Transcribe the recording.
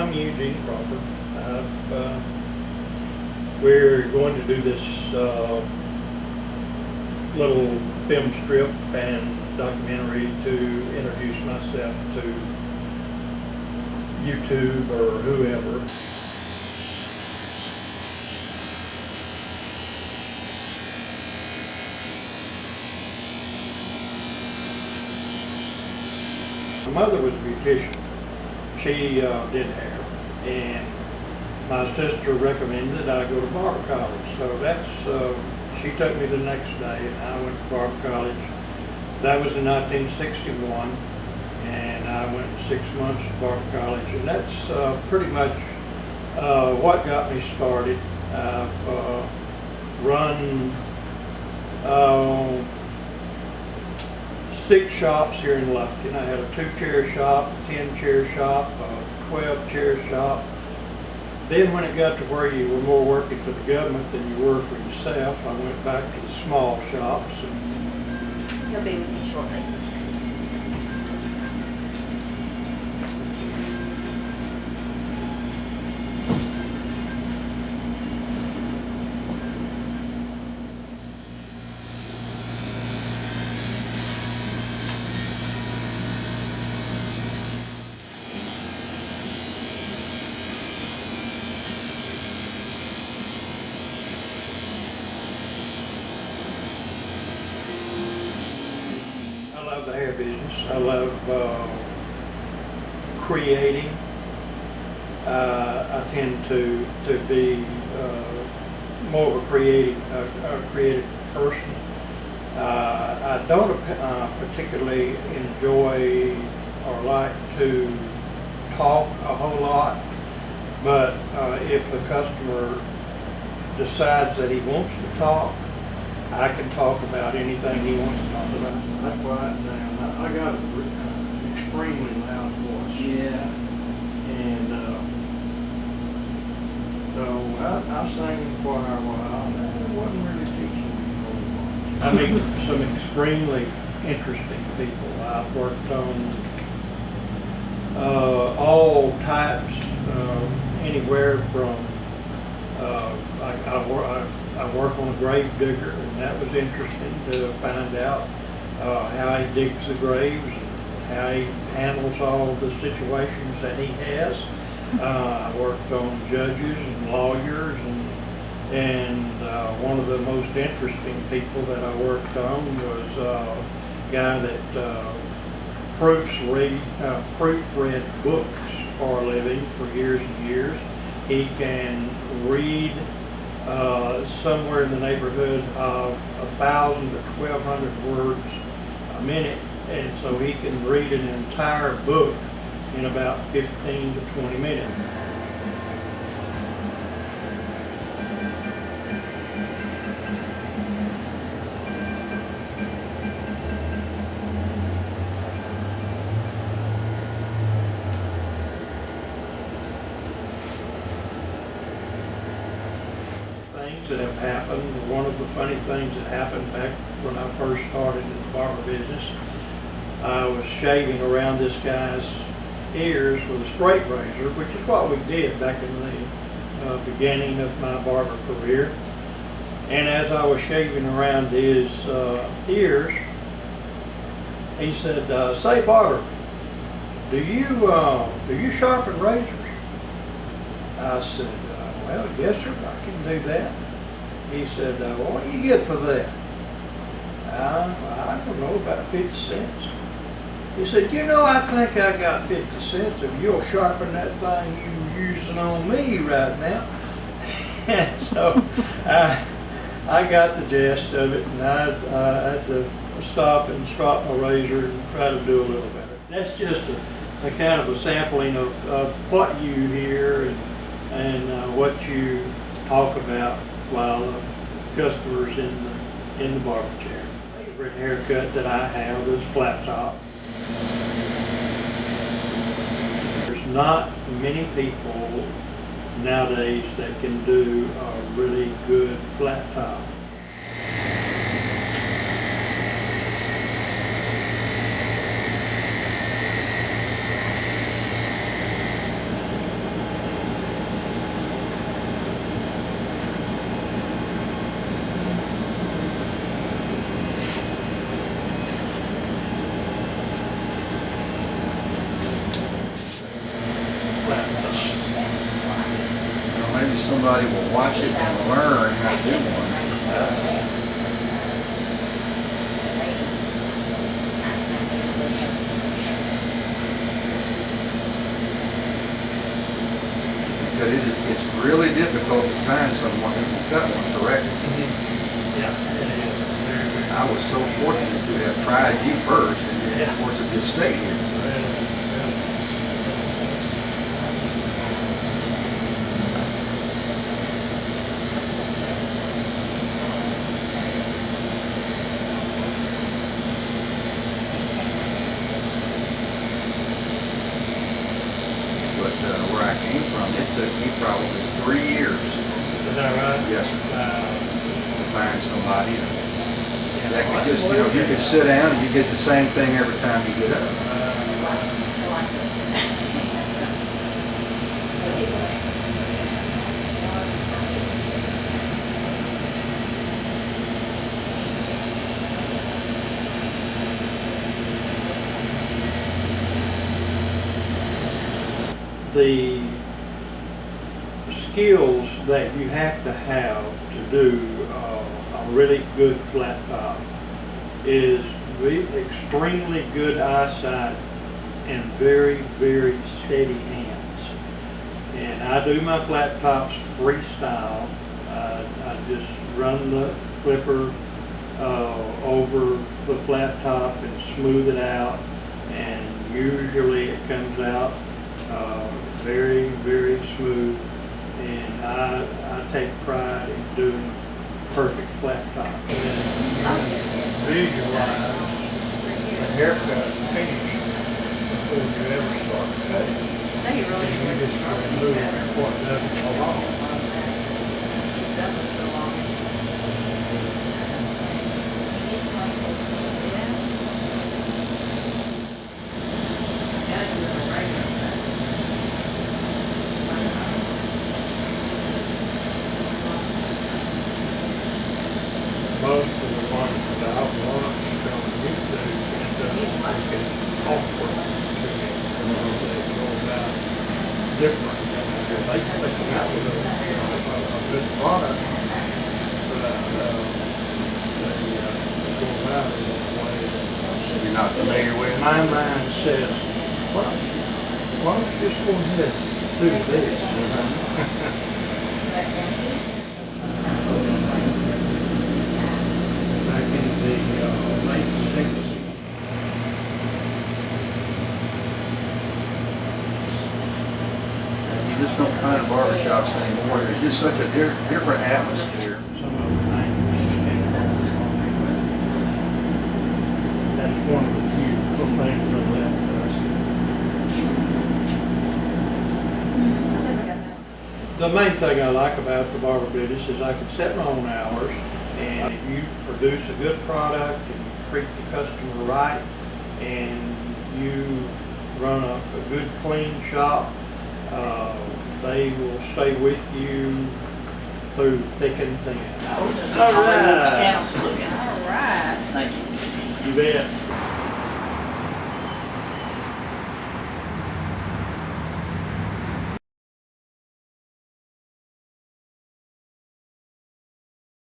I'm Eugene Barber. We're going to do this little film strip and documentary to introduce myself to YouTube or whoever. My mother was a beautician. She did hair, and my sister recommended I go to Barber College. So she took me the next day, and I went to Barber College. That was in 1961, and I went 6 months to Barber College, and that's pretty much what got me started. I've run 6 shops here in Lufkin. I had a 2-chair shop, a 10-chair shop, a 12-chair shop. Then when it got to where you were more working for the government than you were for yourself, I went back to the small shops. He'll be with you shortly. I love the hair business. I love creating. I tend to be more of a creative person. I don't particularly enjoy or like to talk a whole lot, but if the customer decides that he wants to talk, I can talk about anything he wants to talk about. I quiet down. I got an extremely loud voice. Yeah. And so I sang in the choir a while, and it wasn't really teaching me a whole lot. I meet some extremely interesting people. I've worked on all types, anywhere from I work on a grave digger, and that was interesting to find out how he digs the graves and how he handles all the situations that he has. I worked on judges and lawyers, and one of the most interesting people that I worked on was a guy that proofread books for a living for years and years. He can read somewhere in the neighborhood of 1,000 to 1,200 words a minute, and so he can read an entire book in about 15 to 20 minutes. Things that have happened. One of the funny things that happened back when I first started in the barber business, I was shaving around this guy's ears with a straight razor, which is what we did back in the beginning of my barber career. And as I was shaving around his ears, he said, "Say, Barber, do you sharpen razors?" I said, "Well, yes, sir, I can do that." He said, "Well, what do you get for that?" I don't know, about 50 cents. He said, "You know, I think I got 50 cents if you'll sharpen that thing you're using on me right now." And so I got the gist of it, and I had to stop and strop my razor and try to do a little better. That's just a kind of a sampling of what you hear and what you talk about while customers in the barber chair. Favorite haircut that I have is flat top. There's not many people nowadays that can do a really good flat top. somebody will watch it and learn how to do one. Because it's really difficult to find someone who can cut one correctly. Yeah, it is. I was so fortunate to have tried you first, and then, of course, it just stayed here. But where I came from, it took me probably 3 years. Is that right? Yes, sir. To find somebody that could just, Well, you could sit down and you get the same thing every time you get up. The skills that you have to do a really good flat top is extremely good eyesight and very, very steady hands. And I do my flat tops freestyle. I just run the clipper over the flat top and smooth it out, and usually it comes out very, very smooth, and I take pride in doing perfect flat top. And visualize the haircut finish before you ever start cutting. No, you really You just start moving what doesn't belong. That was so long. Most of the ones that I've learned from YouTube and stuff, they get awkward to me. They go about different. They come out with a good product, but they go about it in a way that You're not familiar with it? my mind says, why don't you just go ahead and do this? Back in the late 60s. You just don't find barbershops anymore. There's just such a different atmosphere. Some of the things. That's one of the few little things that left us. The main thing I like about the barber business is I can set my own hours, and if you produce a good product and you treat the customer right, and you run a good clean shop, they will stay with you through thick and thin. All right. All right. Thank you. You bet.